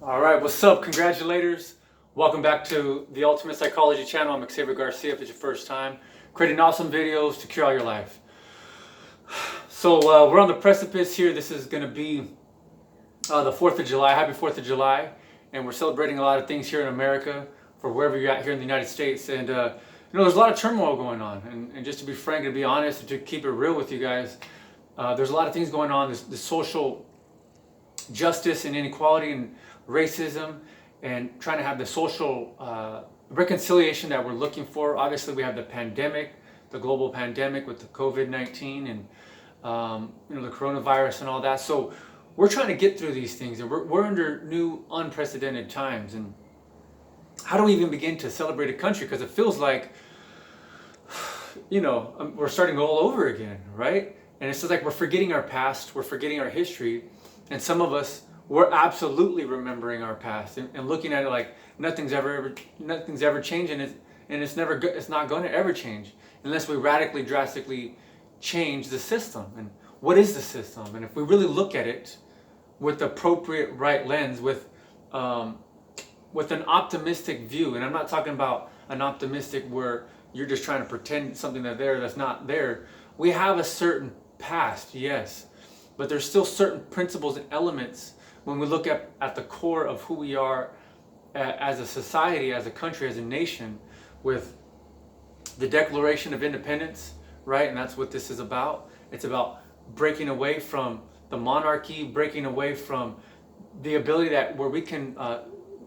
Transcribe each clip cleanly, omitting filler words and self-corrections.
All right, what's up, congratulators? Welcome back to the Ultimate Psychology channel. I'm Xavier Garcia if it's your first time. Creating awesome videos to cure all your life. So we're on the precipice here. This is going to be the 4th of July. Happy 4th of July. And we're celebrating a lot of things here in America for wherever you're at here in the United States. And, there's a lot of turmoil going on. And just to be frank and to be honest and to keep it real with you guys, there's a lot of things going on. The social justice and inequality and racism and trying to have the social reconciliation that we're looking for. Obviously, we have the pandemic, the global pandemic with the COVID-19 and the coronavirus and all that. So we're trying to get through these things, and we're under new unprecedented times. And how do we even begin to celebrate a country? Because it feels like, we're starting all over again, right? And it's just like we're forgetting our past, we're forgetting our history, and some of us we're absolutely remembering our past and looking at it like nothing's ever changed, and it's not going to ever change unless we radically, drastically change the system. And what is the system? And if we really look at it with the appropriate right lens, with an optimistic view, and I'm not talking about an optimistic where you're just trying to pretend something that's not there. We have a certain past, yes, but there's still certain principles and elements when we look at the core of who we are as a society, as a country, as a nation, with the Declaration of Independence, right? And that's what this is about. It's about breaking away from the monarchy, breaking away from the ability where we can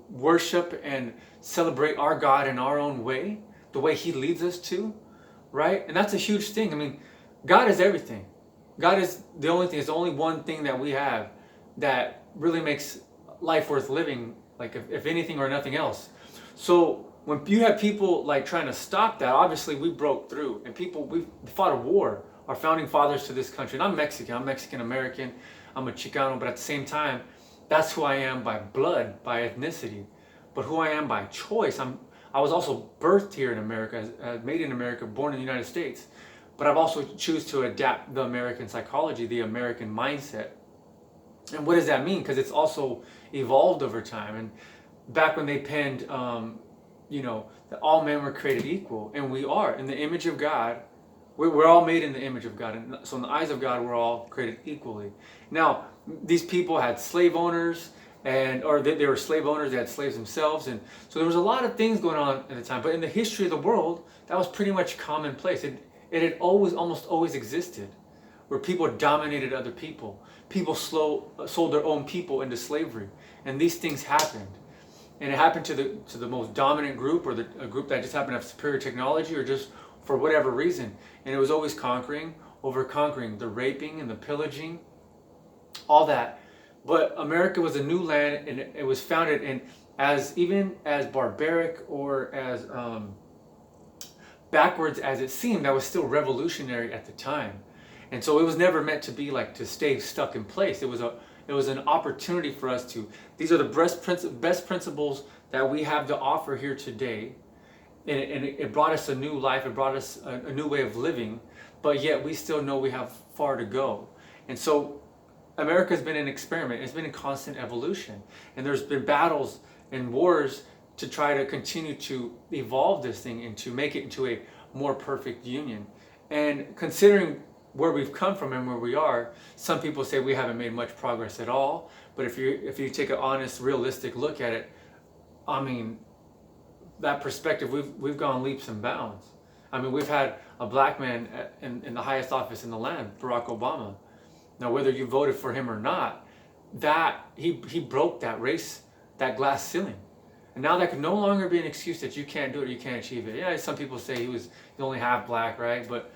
worship and celebrate our God in our own way, the way He leads us to, right? And that's a huge thing. I mean, God is everything. God is the only thing. It's the only one thing that we have that really makes life worth living, like if anything or nothing else. So when you have people like trying to stop that, obviously we broke through, and we fought a war. Our founding fathers to this country, and I'm Mexican. I'm Mexican American. I'm a Chicano, but at the same time, that's who I am by blood, by ethnicity. But who I am by choice. I was also birthed here in America, made in America, born in the United States. But I've also choose to adapt the American psychology, the American mindset. And what does that mean? Because it's also evolved over time. And back when they penned, that all men were created equal, and we are in the image of God. We're all made in the image of God, and so in the eyes of God, we're all created equally. Now, these people had slave owners, or they were slave owners. They had slaves themselves, and so there was a lot of things going on at the time. But in the history of the world, that was pretty much commonplace. It had almost always existed, where people dominated other people. People sold their own people into slavery, and these things happened. And it happened to the most dominant group, or a group that just happened to have superior technology, or just for whatever reason. And it was always over conquering, the raping and the pillaging, all that. But America was a new land, and it was founded in even as barbaric or as backwards as it seemed, that was still revolutionary at the time. And so it was never meant to be like to stay stuck in place. It was an opportunity for us to. These are the best principles that we have to offer here today, and it brought us a new life. It brought us a new way of living, but yet we still know we have far to go. And so America's been an experiment. It's been in constant evolution, and there's been battles and wars to try to continue to evolve this thing and to make it into a more perfect union. And considering where we've come from and where we are, some people say we haven't made much progress at all. But if you take an honest, realistic look at it, I mean, that perspective, we've gone leaps and bounds. I mean, we've had a black man in the highest office in the land, Barack Obama. Now, whether you voted for him or not, that he broke that glass ceiling. And now that can no longer be an excuse that you can't do it, you can't achieve it. Yeah, some people say he's only half black, right? But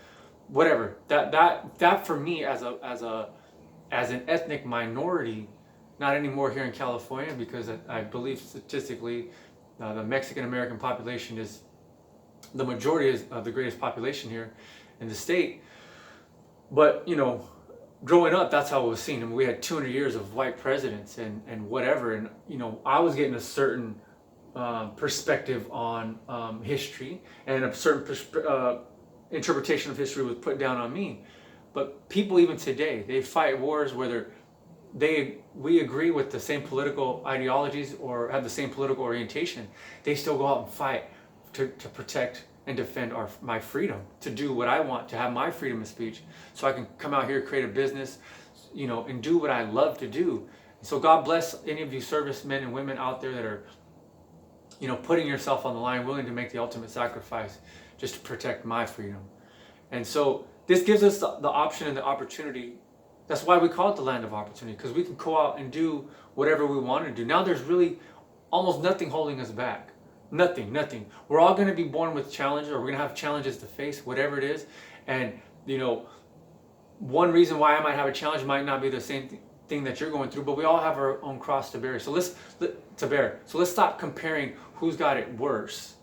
whatever. That for me as an ethnic minority, not anymore here in California, because I believe statistically the Mexican American population is the majority of the greatest population here in the state. But growing up, that's how it was seen. I mean, we had 200 years of white presidents and whatever, and I was getting a certain perspective on history, and a certain interpretation of history was put down on me. But people even today, they fight wars where we agree with the same political ideologies or have the same political orientation, they still go out and fight to protect and defend my freedom, to do what I want, to have my freedom of speech, so I can come out here, create a business, and do what I love to do. So God bless any of you servicemen and women out there that are, putting yourself on the line, willing to make the ultimate sacrifice just to protect my freedom. And so this gives us the option and the opportunity. That's why we call it the land of opportunity, because we can go out and do whatever we want to do. Now there's really almost nothing holding us back. Nothing. We're all going to be born with challenges, or we're going to have challenges to face, whatever it is. And, one reason why I might have a challenge might not be the same thing that you're going through, but we all have our own cross to bear. So let's stop comparing who's got it worse.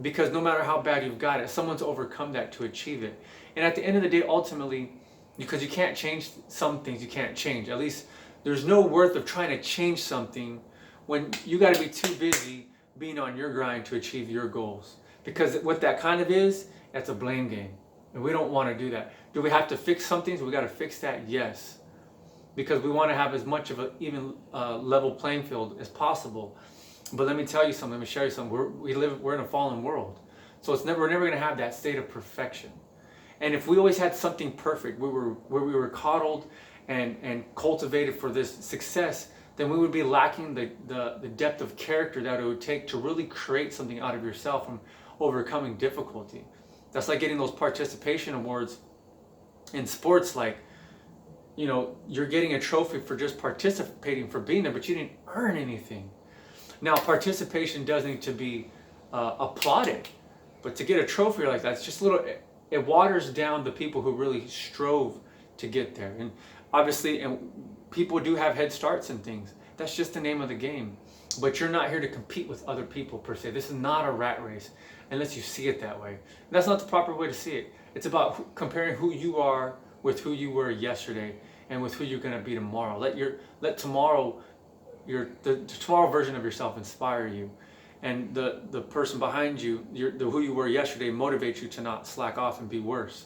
Because no matter how bad you've got it, someone's overcome that to achieve it. And at the end of the day, ultimately, because you can't change some things, you can't change. At least there's no worth of trying to change something when you got to be too busy being on your grind to achieve your goals. Because what that kind of is, that's a blame game. And we don't want to do that. Do we have to fix some things? We got to fix that, yes. Because we want to have as much of an even level playing field as possible. But let me tell you something, let me share you something. We're in a fallen world. So we're never going to have that state of perfection. And if we always had something perfect, where we were coddled and cultivated for this success, then we would be lacking the depth of character that it would take to really create something out of yourself from overcoming difficulty. That's like getting those participation awards in sports, like, you're getting a trophy for just participating, for being there, but you didn't earn anything. Now, participation does need to be applauded, but to get a trophy like that, it's just it waters down the people who really strove to get there. And obviously, and people do have head starts and things. That's just the name of the game. But you're not here to compete with other people per se. This is not a rat race, unless you see it that way. And that's not the proper way to see it. It's about comparing who you are with who you were yesterday and with who you're going to be tomorrow. Let tomorrow, the tomorrow version of yourself inspire you, and the person behind you, who you were yesterday, motivate you to not slack off and be worse.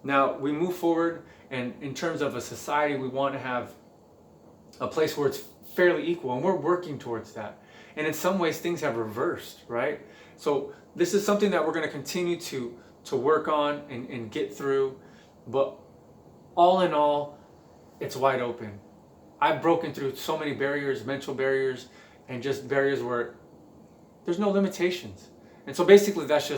Now we move forward, and in terms of a society, we want to have a place where it's fairly equal, and we're working towards that. And in some ways, things have reversed, right? So this is something that we're going to continue to work on and get through. But all in all, it's wide open. I've broken through so many barriers, mental barriers, and just barriers where there's no limitations. And so basically, that's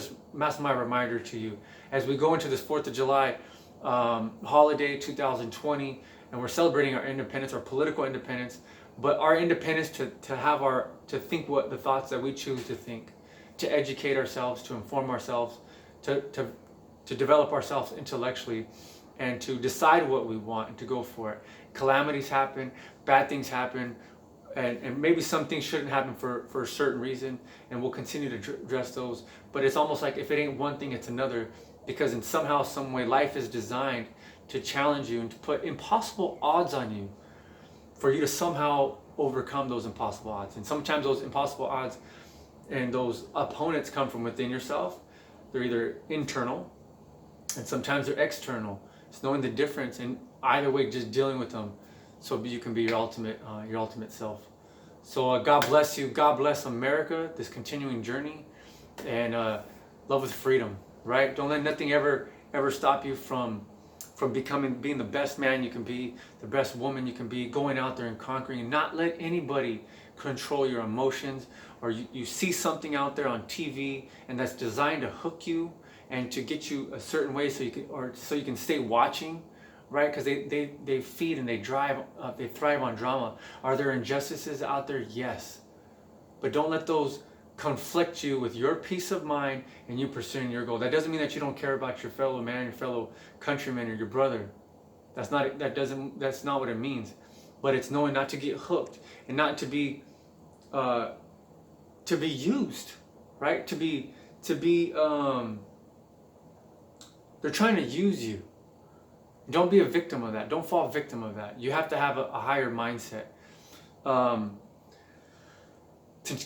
my reminder to you as we go into this 4th of July holiday 2020, and we're celebrating our independence, our political independence, but our independence to think what the thoughts that we choose to think, to educate ourselves, to inform ourselves, to develop ourselves intellectually, and to decide what we want and to go for it. Calamities happen, bad things happen, and maybe some things shouldn't happen for a certain reason, and we'll continue to address those. But it's almost like if it ain't one thing, it's another, because in somehow, some way, life is designed to challenge you and to put impossible odds on you for you to somehow overcome those impossible odds. And sometimes those impossible odds and those opponents come from within yourself. They're either internal, and sometimes they're external. It's knowing the difference, and either way, just dealing with them so you can be your ultimate self. So God bless you. God bless America, this continuing journey, and love with freedom, right? Don't let nothing ever stop you from being the best man you can be, the best woman you can be, going out there and conquering, and not let anybody control your emotions, or you see something out there on TV and that's designed to hook you and to get you a certain way so you can stay watching, right? Because they feed and they thrive on drama. Are there injustices out there? Yes. But don't let those conflict you with your peace of mind and you pursuing your goal. That doesn't mean that you don't care about your fellow man, your fellow countryman, or your brother. That's not what it means. But it's knowing not to get hooked and not to be used, right? They're trying to use you. Don't be a victim of that. Don't fall victim of that. You have to have a higher mindset. To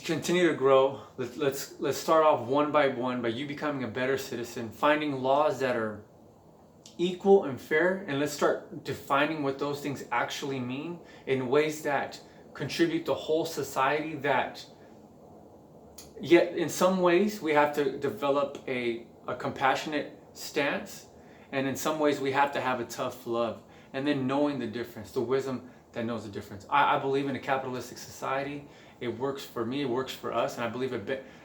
continue to grow, let's start off one by one by you becoming a better citizen, finding laws that are equal and fair, and let's start defining what those things actually mean in ways that contribute to whole society. That yet in some ways we have to develop a compassionate stance, and in some ways we have to have a tough love, and then knowing the difference, the wisdom that knows the difference. I believe in a capitalistic society. It works for me, it works for us, and I believe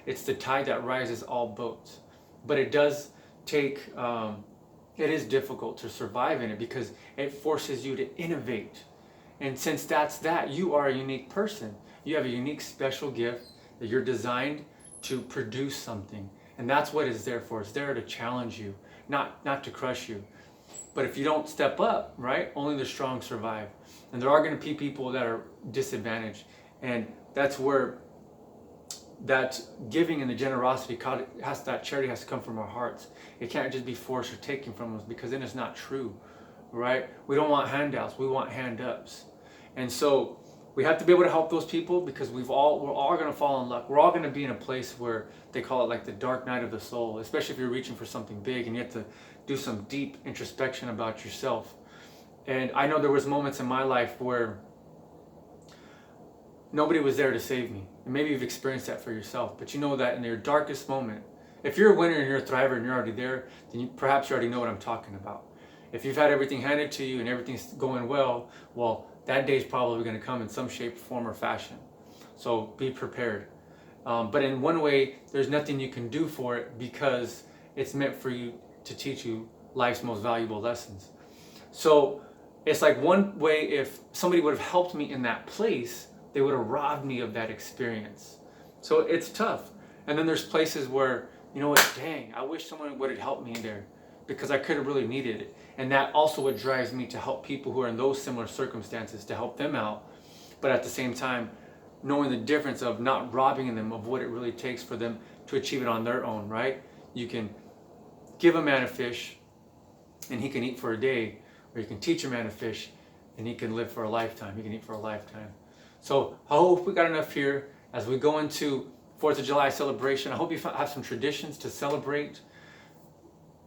it's the tide that rises all boats. But it does take, it is difficult to survive in it because it forces you to innovate. And since that, you are a unique person. You have a unique special gift that you're designed to produce something. And that's what it's there for. It's there to challenge you, not to crush you. But if you don't step up, right, only the strong survive. And there are going to be people that are disadvantaged. And that's where that giving and the generosity, that charity has to come from our hearts. It can't just be forced or taken from us, because then it's not true, right? We don't want handouts, we want hand-ups. And so we have to be able to help those people, because we're all going to fall in luck. We're all going to be in a place where they call it like the dark night of the soul, especially if you're reaching for something big and you have to do some deep introspection about yourself. And I know there was moments in my life where nobody was there to save me. And maybe you've experienced that for yourself, but you know that in your darkest moment, if you're a winner and you're a thriver and you're already there, then perhaps you already know what I'm talking about. If you've had everything handed to you and everything's going well, that day's probably going to come in some shape, form, or fashion. So be prepared. But in one way, there's nothing you can do for it, because it's meant for you to teach you life's most valuable lessons. So it's like one way, if somebody would have helped me in that place, they would have robbed me of that experience. So it's tough. And then there's places where, you know what, dang, I wish someone would have helped me there, because I could have really needed it. And that also what drives me to help people who are in those similar circumstances, to help them out. But at the same time, knowing the difference of not robbing them of what it really takes for them to achieve it on their own, right? You can give a man a fish and he can eat for a day, or you can teach a man a fish and he can live for a lifetime. He can eat for a lifetime. So I hope we got enough here as we go into 4th of July celebration. I hope you have some traditions to celebrate.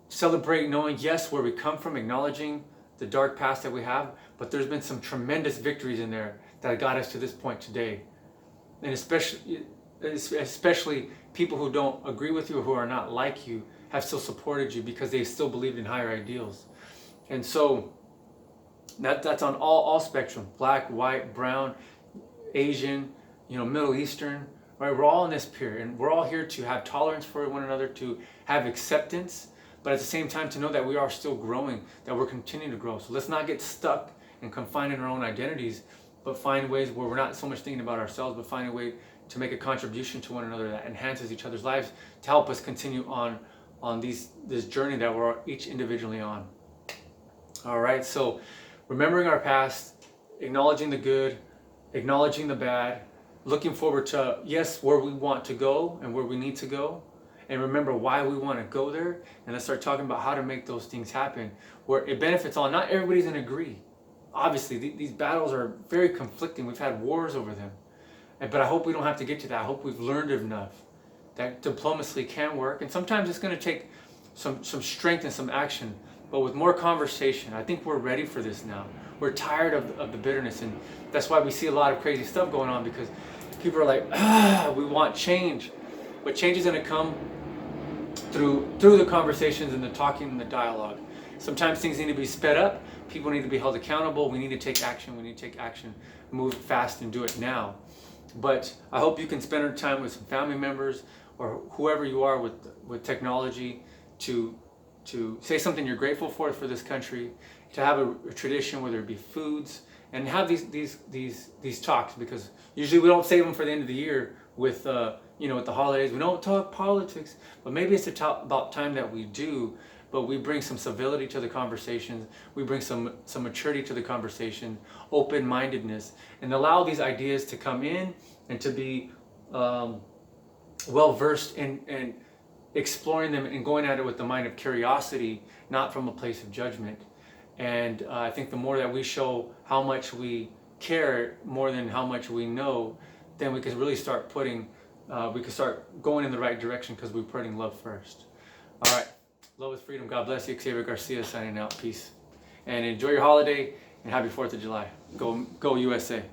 Celebrate knowing, yes, where we come from, acknowledging the dark past that we have, but there's been some tremendous victories in there that got us to this point today. And especially people who don't agree with you or who are not like you have still supported you because they still believed in higher ideals. And so that's on all spectrum, black, white, brown, Asian, Middle Eastern, right? We're all in this period, and we're all here to have tolerance for one another, to have acceptance, but at the same time to know that we are still growing, that we're continuing to grow. So let's not get stuck and confined in our own identities, but find ways where we're not so much thinking about ourselves, but find a way to make a contribution to one another that enhances each other's lives, to help us continue on this journey that we're each individually on. All right, so remembering our past, acknowledging the good, acknowledging the bad, looking forward to, yes, where we want to go and where we need to go, and remember why we want to go there, and let's start talking about how to make those things happen where it benefits all. Not everybody's going to agree. Obviously, these battles are very conflicting. We've had wars over them. But I hope we don't have to get to that. I hope we've learned enough that diplomacy can work. And sometimes it's going to take some strength and some action. But with more conversation, I think we're ready for this now. We're tired of the bitterness. And that's why we see a lot of crazy stuff going on, because people are like, we want change. But change is going to come through the conversations and the talking and the dialogue. Sometimes things need to be sped up. People need to be held accountable. We need to take action. We need to take action, move fast, and do it now. But I hope you can spend your time with some family members or whoever you are with technology to say something you're grateful for this country, to have a tradition, whether it be foods, and have these talks, because usually we don't save them for the end of the year with with the holidays. We don't talk politics, but maybe it's about time that we do. But we bring some civility to the conversations. We bring some maturity to the conversation, open-mindedness, and allow these ideas to come in and to be well-versed in exploring them and going at it with the mind of curiosity, not from a place of judgment. And I think the more that we show how much we care more than how much we know, then we can really start we can start going in the right direction, because we're putting love first. All right. Love is freedom. God bless you. Xavier Garcia signing out. Peace. And enjoy your holiday and happy 4th of July. Go USA.